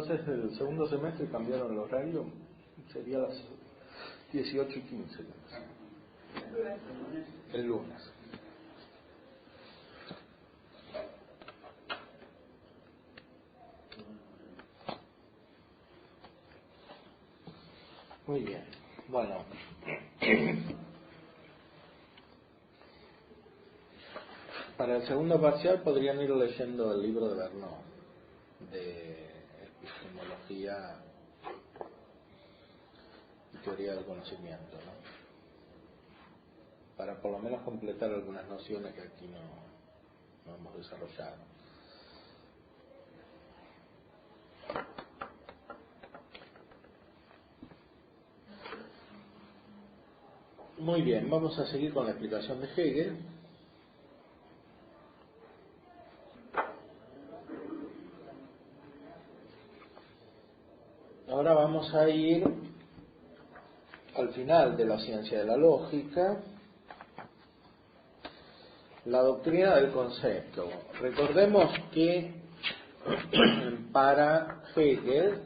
entonces el segundo semestre cambiaron el horario, sería las 18:15. El lunes. Muy bien. Bueno. Para el segundo parcial podrían ir leyendo el libro de Vernon, de epistemología y teoría del conocimiento, ¿no? Para por lo menos completar algunas nociones que aquí no hemos desarrollado. Muy bien, vamos a seguir con la explicación de Hegel. Ahora vamos a ir al final de la ciencia de la lógica, la doctrina del concepto. Recordemos que para Hegel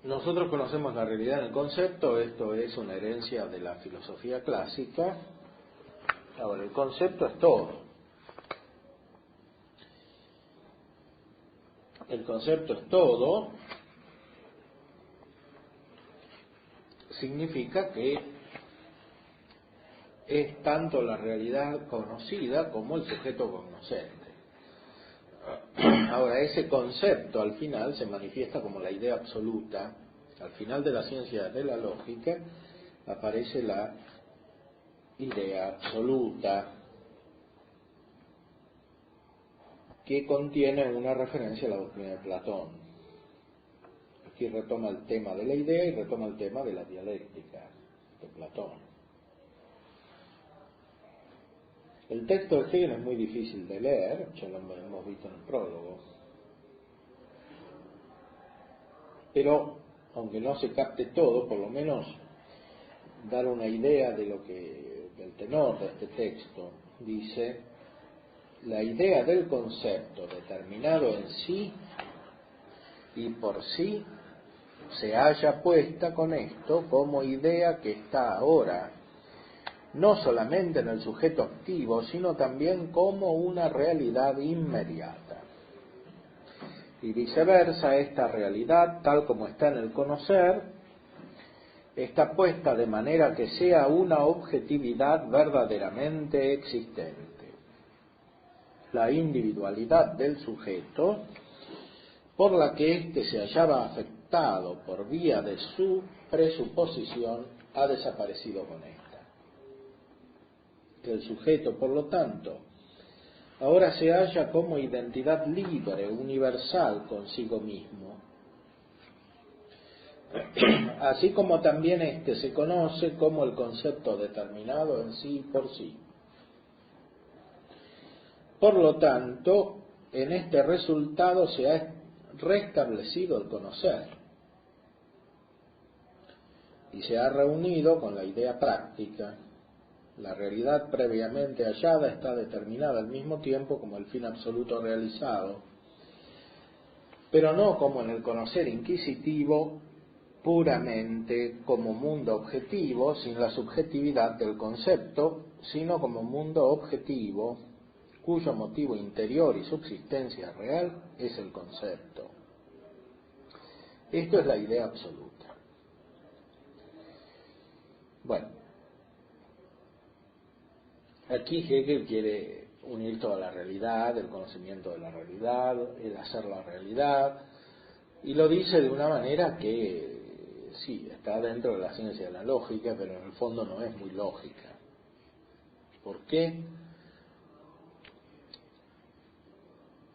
nosotros conocemos la realidad en el concepto, esto es una herencia de la filosofía clásica. Ahora, el concepto es todo. El concepto es todo significa que es tanto la realidad conocida como el sujeto cognoscente. Ahora, ese concepto al final se manifiesta como la idea absoluta. Al final de la ciencia de la lógica aparece la idea absoluta que contiene una referencia a la doctrina de Platón. Aquí retoma el tema de la idea y retoma el tema de la dialéctica de Platón. El texto de Hegel es muy difícil de leer, ya lo hemos visto en el prólogo. Pero, aunque no se capte todo, por lo menos dar una idea de del tenor de este texto. Dice: la idea del concepto determinado en sí y por sí se halla puesta con esto como idea que está ahora no solamente en el sujeto activo, sino también como una realidad inmediata. Y viceversa, esta realidad, tal como está en el conocer, está puesta de manera que sea una objetividad verdaderamente existente. La individualidad del sujeto, por la que éste se hallaba afectado por vía de su presuposición, ha desaparecido con esta. El sujeto, por lo tanto, ahora se halla como identidad libre, universal consigo mismo, así como también éste se conoce como el concepto determinado en sí y por sí. Por lo tanto, en este resultado se ha restablecido el conocer y se ha reunido con la idea práctica. La realidad previamente hallada está determinada al mismo tiempo como el fin absoluto realizado, pero no como en el conocer inquisitivo puramente como mundo objetivo, sin la subjetividad del concepto, sino como mundo objetivo, cuyo motivo interior y subsistencia real es el concepto. Esto es la idea absoluta. Bueno, aquí Hegel quiere unir toda la realidad, el conocimiento de la realidad, el hacer la realidad, y lo dice de una manera que sí, está dentro de la ciencia de la lógica, pero en el fondo no es muy lógica. ¿Por qué?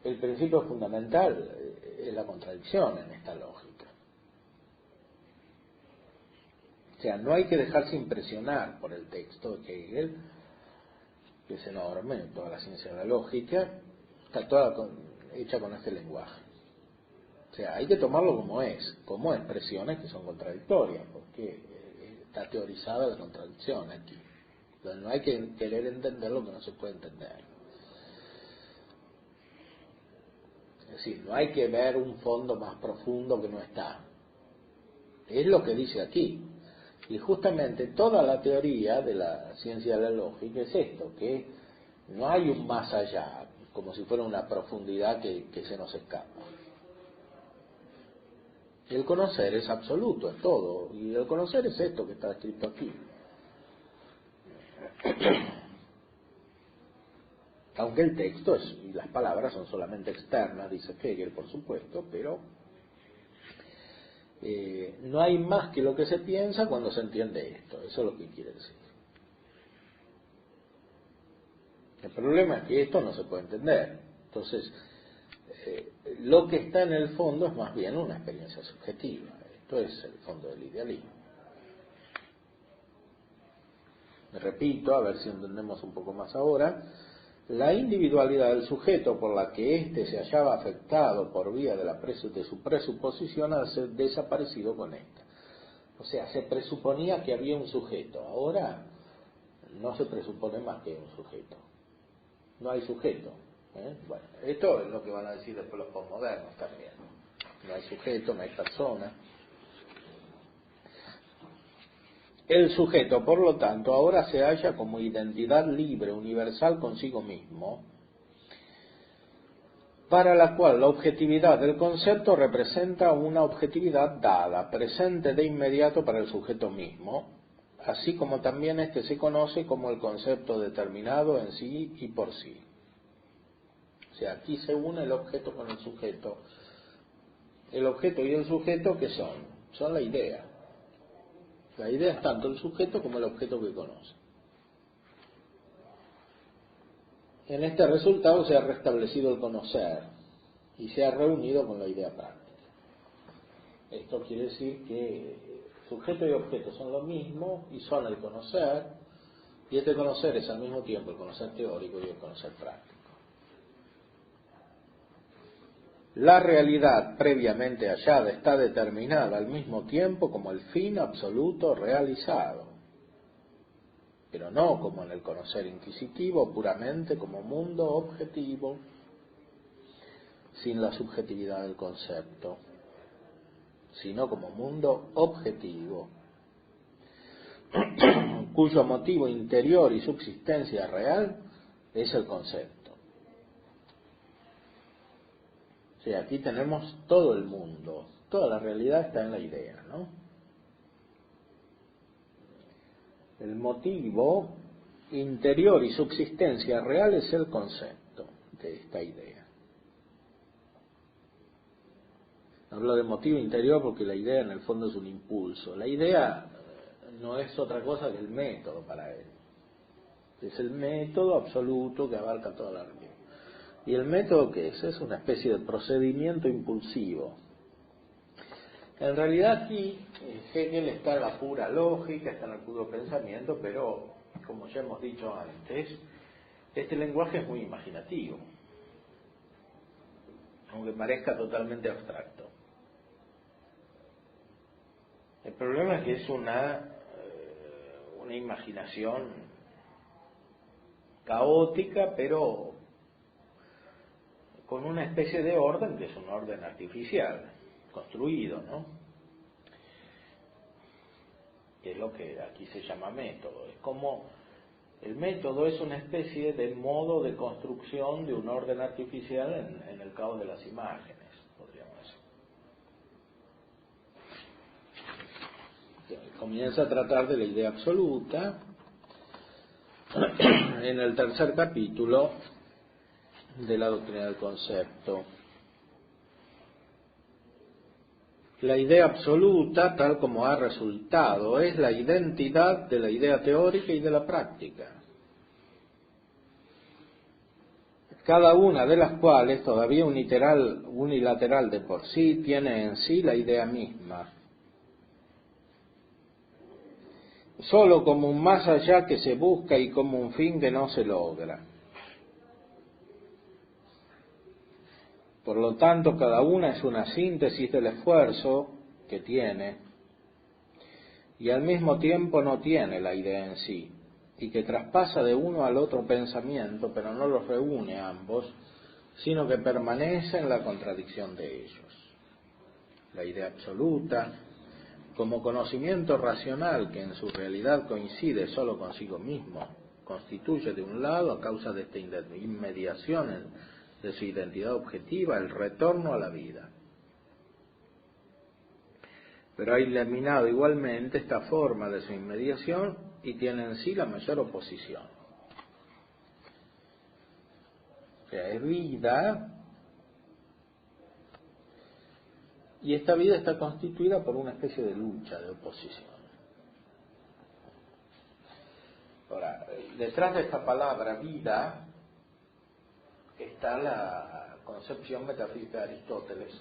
El principio fundamental es la contradicción en esta lógica. O sea, no hay que dejarse impresionar por el texto de Hegel, que es enorme, toda la ciencia de la lógica, está toda hecha con este lenguaje. O sea, hay que tomarlo como expresiones que son contradictorias, porque está teorizada la contradicción aquí. Entonces no hay que querer entender lo que no se puede entender. Es decir, no hay que ver un fondo más profundo que no está. Es lo que dice aquí. Y justamente toda la teoría de la ciencia de la lógica es esto, que no hay un más allá, como si fuera una profundidad que se nos escapa. El conocer es absoluto, es todo. Y el conocer es esto que está escrito aquí. Aunque el texto y las palabras son solamente externas, dice Hegel, por supuesto, pero no hay más que lo que se piensa cuando se entiende esto. Eso es lo que quiere decir. El problema es que esto no se puede entender. Entonces, lo que está en el fondo es más bien una experiencia subjetiva. Esto es el fondo del idealismo. Me repito, a ver si entendemos un poco más ahora. La individualidad del sujeto por la que éste se hallaba afectado por vía de su presuposición ha desaparecido con esta. O sea, se presuponía que había un sujeto. Ahora no se presupone más que un sujeto. No hay sujeto. Bueno, esto es lo que van a decir después los posmodernos también. No hay sujeto, no hay persona. El sujeto, por lo tanto, ahora se halla como identidad libre, universal consigo mismo, para la cual la objetividad del concepto representa una objetividad dada, presente de inmediato para el sujeto mismo, así como también éste se conoce como el concepto determinado en sí y por sí. O sea, aquí se une el objeto con el sujeto. El objeto y el sujeto, ¿qué son? Son la idea. La idea es tanto el sujeto como el objeto que conoce. En este resultado se ha restablecido el conocer y se ha reunido con la idea práctica. Esto quiere decir que sujeto y objeto son lo mismo y son el conocer, y este conocer es al mismo tiempo el conocer teórico y el conocer práctico. La realidad previamente hallada está determinada al mismo tiempo como el fin absoluto realizado, pero no como en el conocer inquisitivo, puramente como mundo objetivo, sin la subjetividad del concepto, sino como mundo objetivo, cuyo motivo interior y subsistencia real es el concepto. O sea, aquí tenemos todo el mundo, toda la realidad está en la idea, ¿no? El motivo interior y subsistencia real es el concepto de esta idea. Hablo de motivo interior porque la idea en el fondo es un impulso. La idea no es otra cosa que el método para él. Es el método absoluto que abarca toda la realidad. ¿Y el método qué es? Es una especie de procedimiento impulsivo. En realidad aquí Hegel está en la pura lógica, está en el puro pensamiento, pero como ya hemos dicho antes, este lenguaje es muy imaginativo, aunque parezca totalmente abstracto. El problema es que es una imaginación caótica, pero con una especie de orden que es un orden artificial, construido, ¿no? Que es lo que aquí se llama método. Es como el método es una especie de modo de construcción de un orden artificial en el caos de las imágenes, podríamos decir. Comienza a tratar de la idea absoluta en el tercer capítulo de la doctrina del concepto. La idea absoluta, tal como ha resultado, es la identidad de la idea teórica y de la práctica, cada una de las cuales, todavía unilateral de por sí, tiene en sí la idea misma, solo como un más allá que se busca y como un fin que no se logra. Por lo tanto, cada una es una síntesis del esfuerzo que tiene y al mismo tiempo no tiene la idea en sí, y que traspasa de uno al otro pensamiento, pero no los reúne ambos, sino que permanece en la contradicción de ellos. La idea absoluta, como conocimiento racional que en su realidad coincide solo consigo mismo, constituye de un lado, a causa de esta inmediación de su identidad objetiva, el retorno a la vida. Pero ha eliminado igualmente esta forma de su inmediación y tiene en sí la mayor oposición. O sea, es vida, y esta vida está constituida por una especie de lucha, de oposición. Ahora, detrás de esta palabra vida está la concepción metafísica de Aristóteles,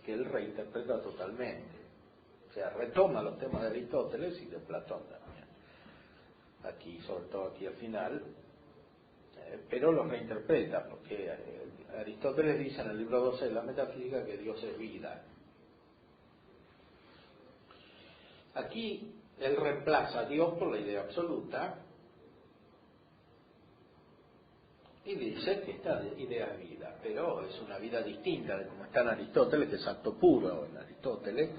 que él reinterpreta totalmente. O sea, retoma los temas de Aristóteles y de Platón también. Aquí, sobre todo aquí al final, pero los reinterpreta, porque Aristóteles dice en el libro 12 de la Metafísica que Dios es vida. Aquí él reemplaza a Dios por la idea absoluta y dice que esta idea es vida, pero es una vida distinta de como está en Aristóteles, que es acto puro en Aristóteles,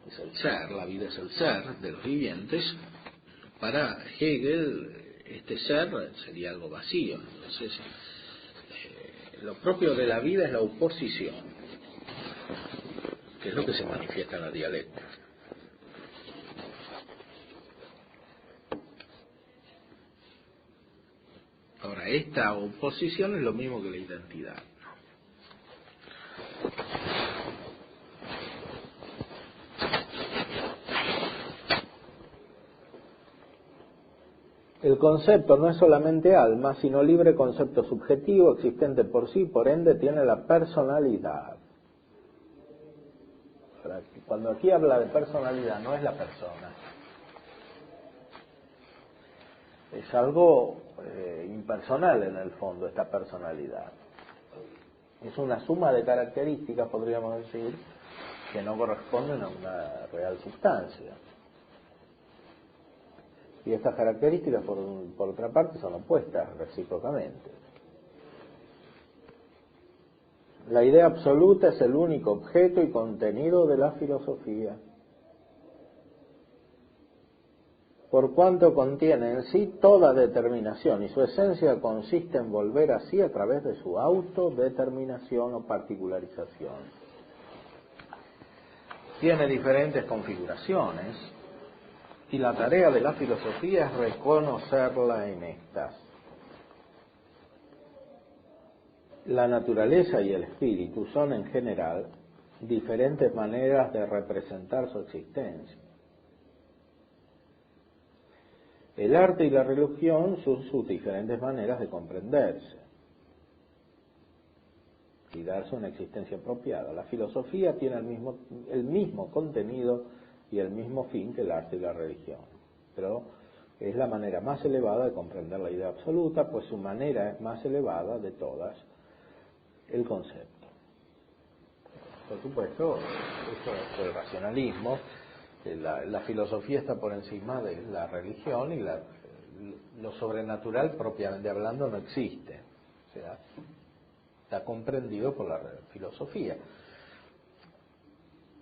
es el ser, la vida es el ser de los vivientes. Para Hegel este ser sería algo vacío. Entonces lo propio de la vida es la oposición, que es lo que se manifiesta en la dialéctica. Ahora, esta oposición es lo mismo que la identidad. El concepto no es solamente alma, sino libre concepto subjetivo, existente por sí, por ende tiene la personalidad. Ahora, cuando aquí habla de personalidad, no es la persona. Es algo impersonal en el fondo, esta personalidad. Es una suma de características, podríamos decir, que no corresponden a una real sustancia. Y estas características, por otra parte, son opuestas recíprocamente. La idea absoluta es el único objeto y contenido de la filosofía, por cuanto contiene en sí toda determinación, y su esencia consiste en volver así a través de su autodeterminación o particularización. Tiene diferentes configuraciones, y la tarea de la filosofía es reconocerla en estas. La naturaleza y el espíritu son en general diferentes maneras de representar su existencia. El arte y la religión son sus diferentes maneras de comprenderse y darse una existencia apropiada. La filosofía tiene el mismo contenido y el mismo fin que el arte y la religión, pero es la manera más elevada de comprender la idea absoluta, pues su manera es más elevada de todas, el concepto. Por supuesto, esto es el racionalismo. La filosofía está por encima de la religión y lo sobrenatural, propiamente hablando, no existe. O sea, está comprendido por la filosofía.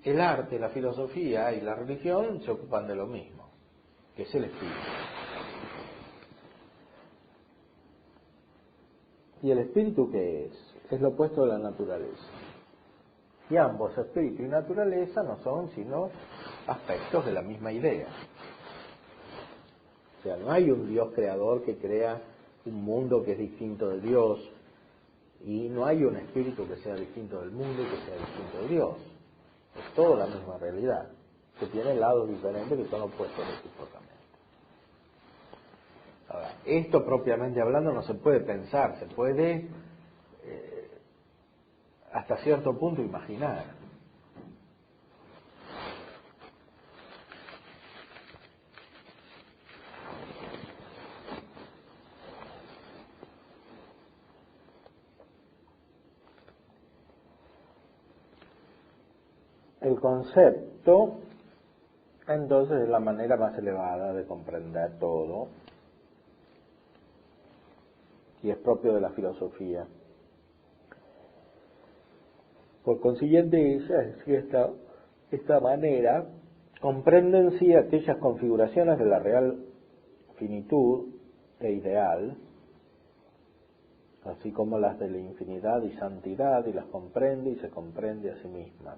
El arte, la filosofía y la religión se ocupan de lo mismo, que es el espíritu. ¿Y el espíritu qué es? Es lo opuesto de la naturaleza. Y ambos, espíritu y naturaleza, no son sino aspectos de la misma idea. O sea, no hay un Dios creador que crea un mundo que es distinto de Dios, y no hay un espíritu que sea distinto del mundo y que sea distinto de Dios. Es toda la misma realidad, que tiene lados diferentes que son opuestos recíprocamente. Ahora, esto propiamente hablando no se puede pensar, se puede hasta cierto punto imaginar. El concepto, entonces, es la manera más elevada de comprender todo y es propio de la filosofía. Por consiguiente, esta manera comprende en sí aquellas configuraciones de la real finitud e ideal, así como las de la infinidad y santidad, y las comprende y se comprende a sí misma.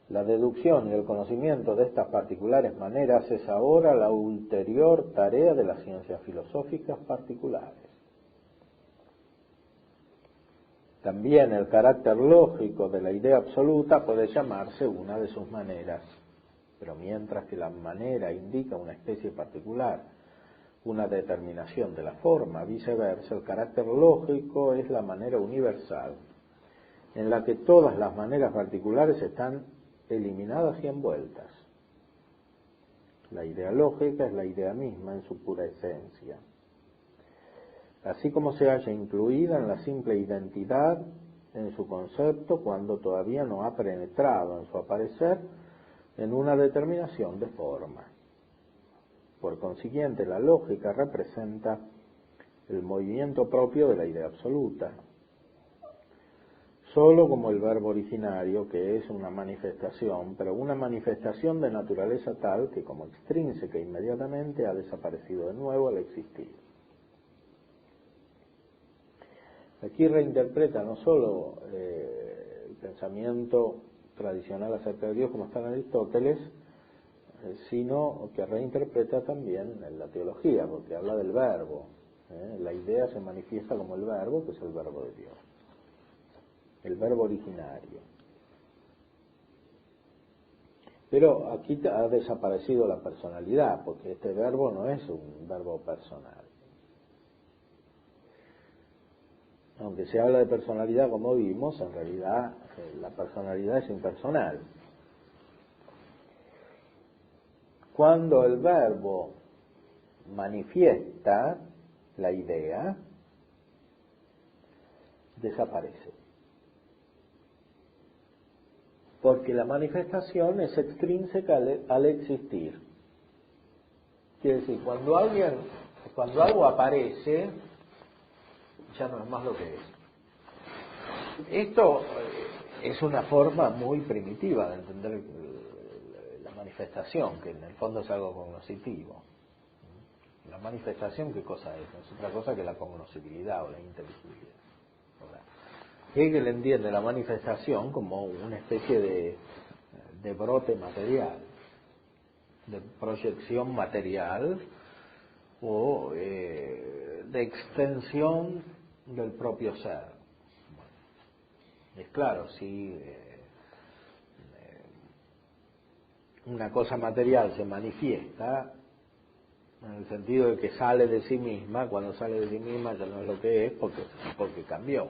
La deducción y el conocimiento de estas particulares maneras es ahora la ulterior tarea de las ciencias filosóficas particulares. También el carácter lógico de la idea absoluta puede llamarse una de sus maneras, pero mientras que la manera indica una especie particular, una determinación de la forma, viceversa, el carácter lógico es la manera universal, en la que todas las maneras particulares están eliminadas y envueltas. La idea lógica es la idea misma en su pura esencia, así como se halla incluida en la simple identidad en su concepto cuando todavía no ha penetrado en su aparecer en una determinación de forma. Por consiguiente, la lógica representa el movimiento propio de la idea absoluta, solo como el verbo originario, que es una manifestación, pero una manifestación de naturaleza tal que como extrínseca inmediatamente ha desaparecido de nuevo al existir. Aquí reinterpreta no solo el pensamiento tradicional acerca de Dios como está en Aristóteles, sino que reinterpreta también la teología, porque habla del verbo. La idea se manifiesta como el verbo, que es el verbo de Dios, el verbo originario. Pero aquí ha desaparecido la personalidad, porque este verbo no es un verbo personal. Aunque se habla de personalidad como vimos, en realidad la personalidad es impersonal. Cuando el verbo manifiesta la idea, desaparece. Porque la manifestación es extrínseca al existir. Quiere decir, cuando algo aparece, ya no es más lo que es. Esto es una forma muy primitiva de entender la manifestación, que en el fondo es algo cognoscitivo. La manifestación, ¿qué cosa es? No es otra cosa que la cognoscibilidad o la inteligibilidad. Hegel entiende la manifestación como una especie de brote material, de proyección material o de extensión del propio ser. Es claro, si una cosa material se manifiesta, en el sentido de que sale de sí misma, cuando sale de sí misma ya no es lo que es porque cambió.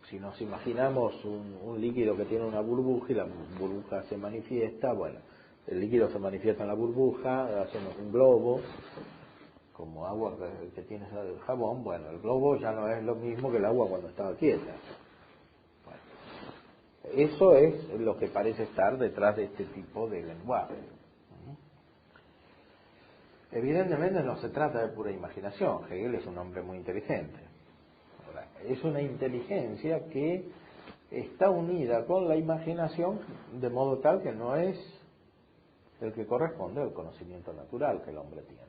Si nos imaginamos un líquido que tiene una burbuja y la burbuja se manifiesta, bueno, el líquido se manifiesta en la burbuja, hacemos un globo, como agua que tiene el jabón, bueno, el globo ya no es lo mismo que el agua cuando estaba quieta. Bueno, eso es lo que parece estar detrás de este tipo de lenguaje. Evidentemente no se trata de pura imaginación. Hegel es un hombre muy inteligente. Ahora, es una inteligencia que está unida con la imaginación de modo tal que no es el que corresponde al conocimiento natural que el hombre tiene.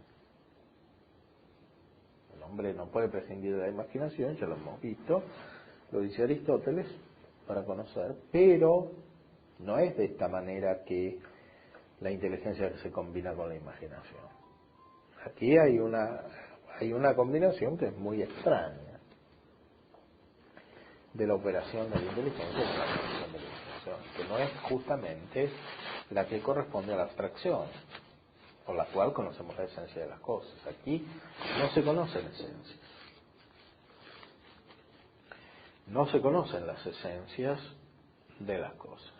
El hombre no puede prescindir de la imaginación, ya lo hemos visto, lo dice Aristóteles, para conocer, pero no es de esta manera que la inteligencia se combina con la imaginación. Aquí hay una combinación que es muy extraña de la operación de la inteligencia con la operación de la imaginación, que no es justamente la que corresponde a la abstracción, por la cual conocemos la esencia de las cosas. Aquí no se conocen esencias. No se conocen las esencias de las cosas.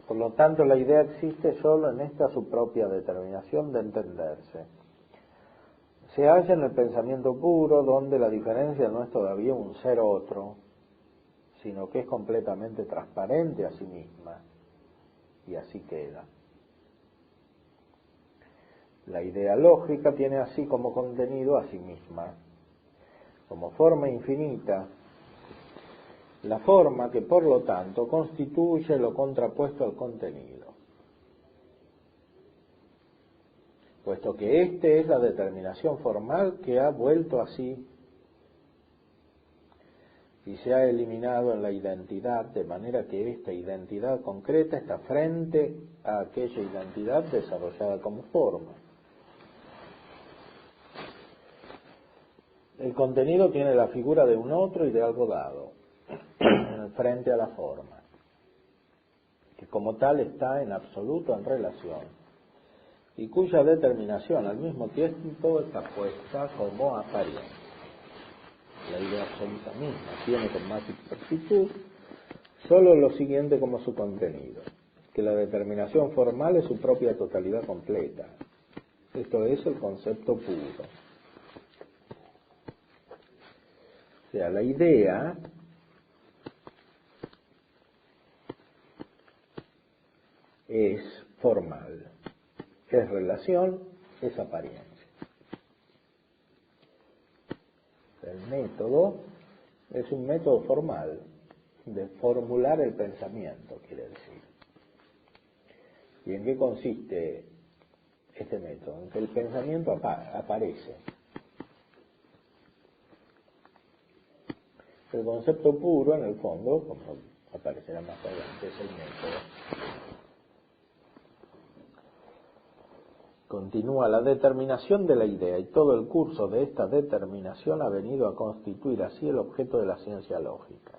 Por lo tanto, la idea existe solo en esta su propia determinación de entenderse. se halla en el pensamiento puro, donde la diferencia no es todavía un ser otro, sino que es completamente transparente a sí misma, y así queda. La idea lógica tiene así como contenido a sí misma, como forma infinita, la forma que por lo tanto constituye lo contrapuesto al contenido, puesto que éste es la determinación formal que ha vuelto así y se ha eliminado en la identidad, de manera que esta identidad concreta está frente a aquella identidad desarrollada como forma. El contenido tiene la figura de un otro y de algo dado, frente a la forma, que como tal está en absoluto en relación, y cuya determinación al mismo tiempo está puesta como apariencia. La idea absoluta misma tiene con más exactitud solo lo siguiente como su contenido, que la determinación formal es su propia totalidad completa. Esto es el concepto puro. O sea, la idea es formal, es relación, es apariencia. El método es un método formal de formular el pensamiento, quiere decir. ¿Y en qué consiste este método? En que el pensamiento aparece. El concepto puro, en el fondo, como aparecerá más adelante, es el método. Continúa la determinación de la idea, y todo el curso de esta determinación ha venido a constituir así el objeto de la ciencia lógica,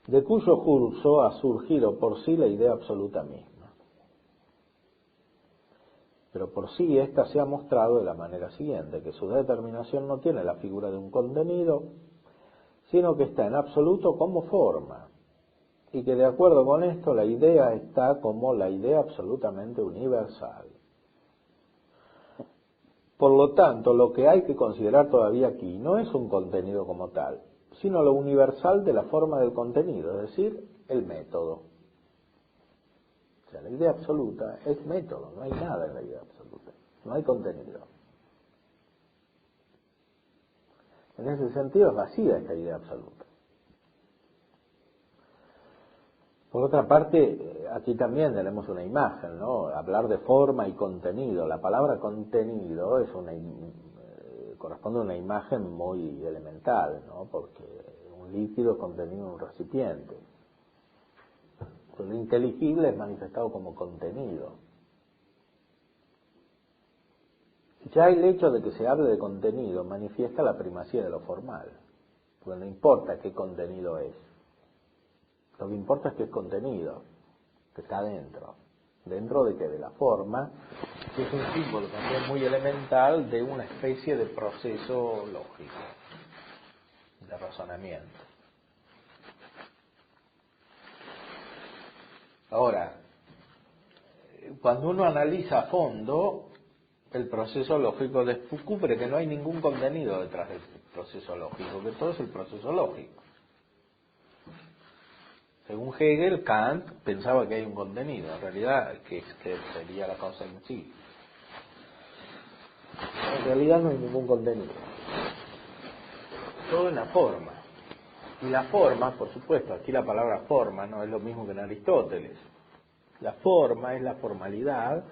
de cuyo curso ha surgido por sí la idea absoluta misma. Pero por sí ésta se ha mostrado de la manera siguiente, que su determinación no tiene la figura de un contenido, sino que está en absoluto como forma, y que de acuerdo con esto la idea está como la idea absolutamente universal. Por lo tanto, lo que hay que considerar todavía aquí no es un contenido como tal, sino lo universal de la forma del contenido, es decir, el método. O sea, la idea absoluta es método, no hay nada en la idea absoluta, no hay contenido. En ese sentido es vacía esta idea absoluta. Por otra parte, aquí también tenemos una imagen, ¿no? Hablar de forma y contenido. La palabra contenido es corresponde a una imagen muy elemental, ¿no? Porque un líquido es contenido en un recipiente. Lo inteligible es manifestado como contenido. Ya el hecho de que se hable de contenido manifiesta la primacía de lo formal, porque no importa qué contenido es. Lo que importa es que es contenido, que está dentro. ¿Dentro de qué? De la forma, que es un símbolo también muy elemental de una especie de proceso lógico, de razonamiento. Ahora, cuando uno analiza a fondo, el proceso lógico descubre que no hay ningún contenido detrás del proceso lógico, que todo es el proceso lógico. Según Hegel, Kant pensaba que hay un contenido, en realidad que sería la cosa en sí. En realidad no hay ningún contenido. Todo es la forma. Y la forma, por supuesto, aquí la palabra forma no es lo mismo que en Aristóteles. La forma es la formalidad,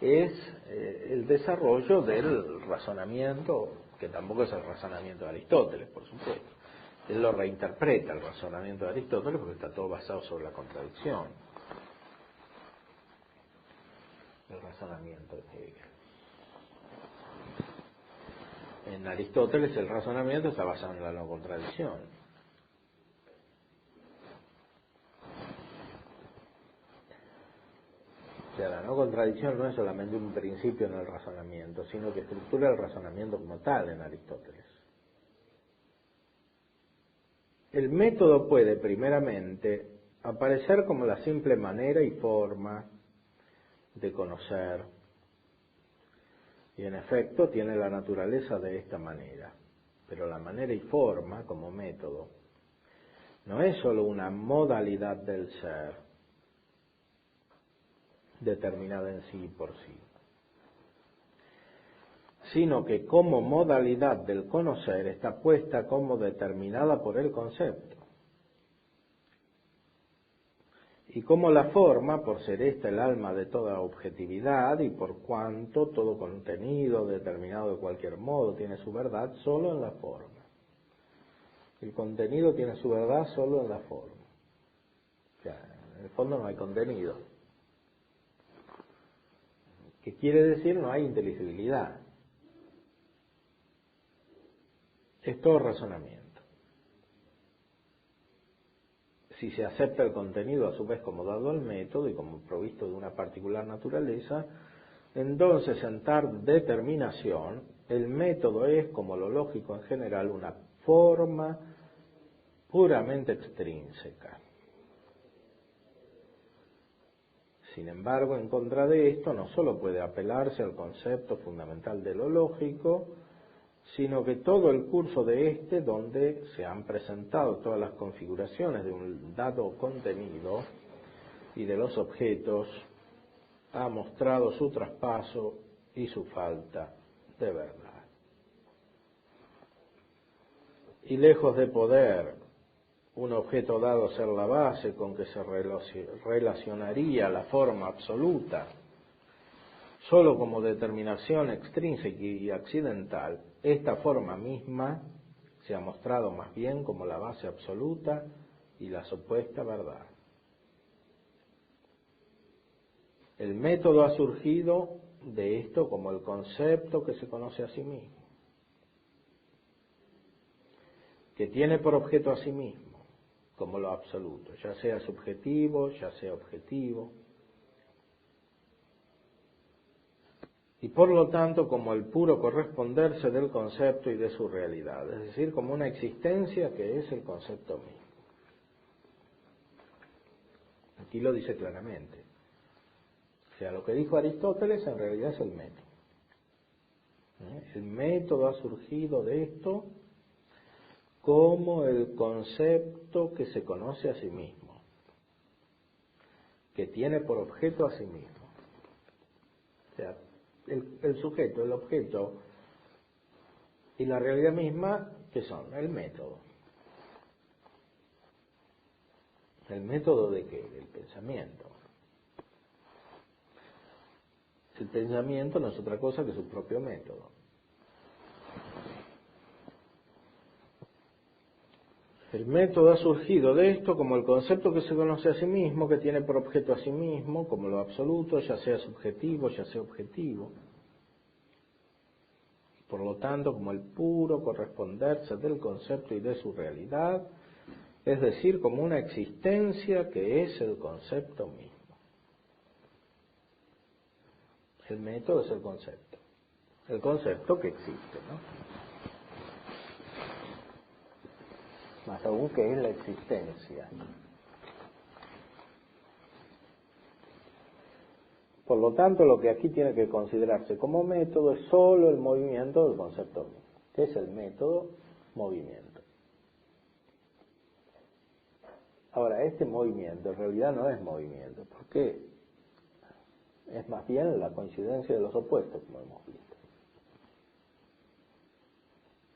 es el desarrollo del razonamiento, que tampoco es el razonamiento de Aristóteles, por supuesto. Él lo reinterpreta, el razonamiento de Aristóteles, porque está todo basado sobre la contradicción. El razonamiento de Hegel. En Aristóteles el razonamiento está basado en la no contradicción. O sea, la no contradicción no es solamente un principio en el razonamiento, sino que estructura el razonamiento como tal en Aristóteles. El método puede, primeramente, aparecer como la simple manera y forma de conocer, Y en efecto tiene la naturaleza de esta manera. Pero la manera y forma, como método, no es sólo una modalidad del ser, determinada en sí y por sí, sino que como modalidad del conocer está puesta como determinada por el concepto. Y como la forma, por ser esta el alma de toda objetividad y por cuanto todo contenido determinado de cualquier modo tiene su verdad solo en la forma. El contenido tiene su verdad solo en la forma. O sea, en el fondo no hay contenido. ¿Qué quiere decir? No hay inteligibilidad. Es todo razonamiento. Si se acepta el contenido a su vez como dado al método y como provisto de una particular naturaleza, entonces en tal determinación el método es, como lo lógico en general, una forma puramente extrínseca. Sin embargo, en contra de esto no sólo puede apelarse al concepto fundamental de lo lógico, sino que todo el curso de este, donde se han presentado todas las configuraciones de un dado contenido y de los objetos, ha mostrado su traspaso y su falta de verdad. Y lejos de poder un objeto dado ser la base con que se relacionaría la forma absoluta, solo como determinación extrínseca y accidental, esta forma misma se ha mostrado más bien como la base absoluta y la supuesta verdad. El método ha surgido de esto como el concepto que se conoce a sí mismo, que tiene por objeto a sí mismo, como lo absoluto, ya sea subjetivo, ya sea objetivo, y por lo tanto como el puro corresponderse del concepto y de su realidad, es decir, como una existencia que es el concepto mismo. Aquí lo dice claramente. O sea, lo que dijo Aristóteles en realidad es el método. El método ha surgido de esto como el concepto que se conoce a sí mismo, que tiene por objeto a sí mismo. O sea, el sujeto, el objeto y la realidad misma, ¿qué son? El método. ¿El método de qué? Del pensamiento. El pensamiento no es otra cosa que su propio método. El método ha surgido de esto como el concepto que se conoce a sí mismo, que tiene por objeto a sí mismo, como lo absoluto, ya sea subjetivo, ya sea objetivo. Por lo tanto, como el puro corresponderse del concepto y de su realidad, es decir, como una existencia que es el concepto mismo. El método es el concepto que existe, ¿no? Más aún que es la existencia. Por lo tanto, lo que aquí tiene que considerarse como método es solo el movimiento del concepto mismo. ¿Qué es el método? Movimiento. Ahora, este movimiento en realidad no es movimiento, porque es más bien la coincidencia de los opuestos, como hemos visto.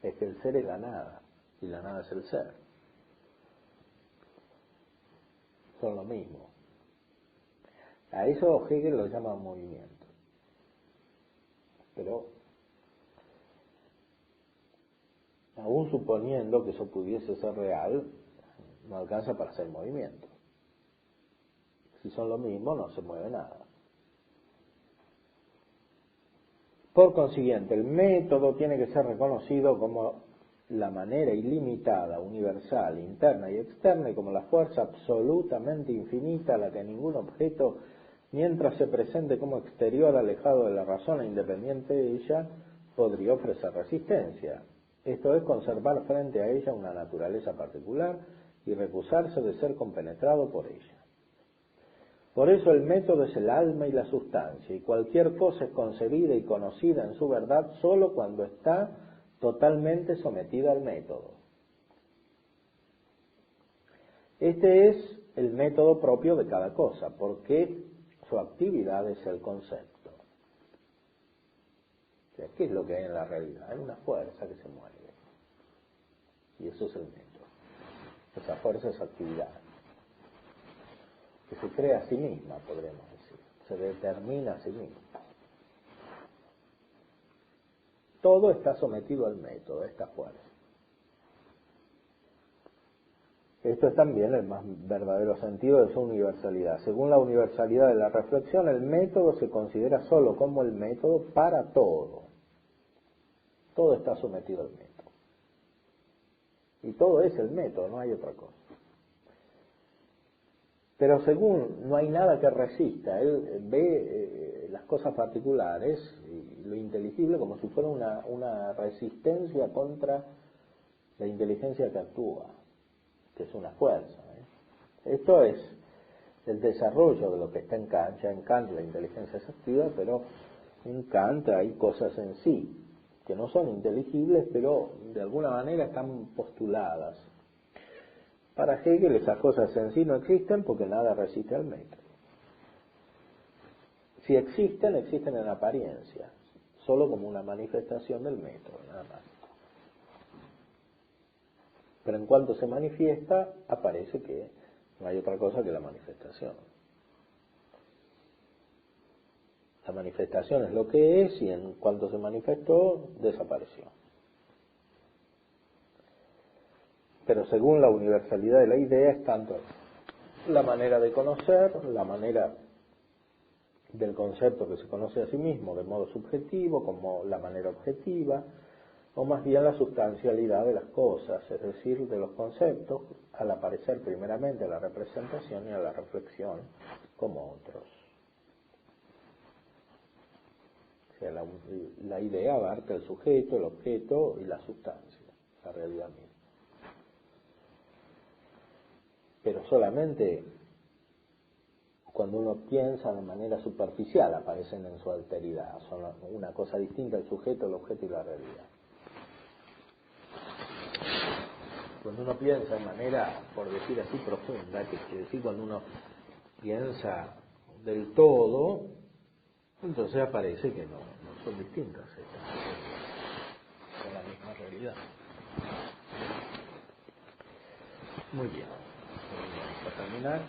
Es que el ser es la nada, y la nada es el ser. Son lo mismo. A eso Hegel lo llama movimiento. Pero, aún suponiendo que eso pudiese ser real, no alcanza para hacer movimiento. Si son lo mismo, no se mueve nada. Por consiguiente, el método tiene que ser reconocido como la manera ilimitada, universal, interna y externa, y como la fuerza absolutamente infinita a la que ningún objeto, mientras se presente como exterior, alejado de la razón e independiente de ella, podría ofrecer resistencia. Esto es conservar frente a ella una naturaleza particular y recusarse de ser compenetrado por ella. Por eso el método es el alma y la sustancia, y cualquier cosa es concebida y conocida en su verdad solo cuando está totalmente sometida al método. Este es el método propio de cada cosa, porque su actividad es el concepto. O sea, ¿qué es lo que hay en la realidad? Hay una fuerza que se mueve. Y eso es el método. Esa fuerza es actividad. Que se crea a sí misma, podremos decir. Se determina a sí misma. Todo está sometido al método, a esta fuerza. Esto es también el más verdadero sentido de su universalidad. Según la universalidad de la reflexión, el método se considera solo como el método para todo. Todo está sometido al método. Y todo es el método, no hay otra cosa. Pero según no hay nada que resista, él ve las cosas particulares y lo inteligible como si fuera una resistencia contra la inteligencia que actúa, que es una fuerza. Esto es el desarrollo de lo que está en Kant. Ya en Kant la inteligencia es activa, pero en Kant hay cosas en sí que no son inteligibles, pero de alguna manera están postuladas. Para Hegel esas cosas en sí no existen porque nada resiste al método. Si existen, existen en apariencia, solo como una manifestación del método, nada más. Pero en cuanto se manifiesta, aparece que no hay otra cosa que la manifestación. La manifestación es lo que es y en cuanto se manifestó, desapareció. Pero según la universalidad de la idea es tanto la manera de conocer, la manera del concepto que se conoce a sí mismo de modo subjetivo, como la manera objetiva, o más bien la sustancialidad de las cosas, es decir, de los conceptos, al aparecer primeramente a la representación y a la reflexión como otros. O sea, la idea abarca el sujeto, el objeto y la sustancia, la realidad misma. Pero solamente cuando uno piensa de manera superficial aparecen en su alteridad, son una cosa distinta el sujeto, el objeto y la realidad. Cuando uno piensa de manera, por decir así, profunda, que quiere decir cuando uno piensa del todo, entonces aparece que no son distintas estas cosas, son la misma realidad. Muy bien, vamos a terminar.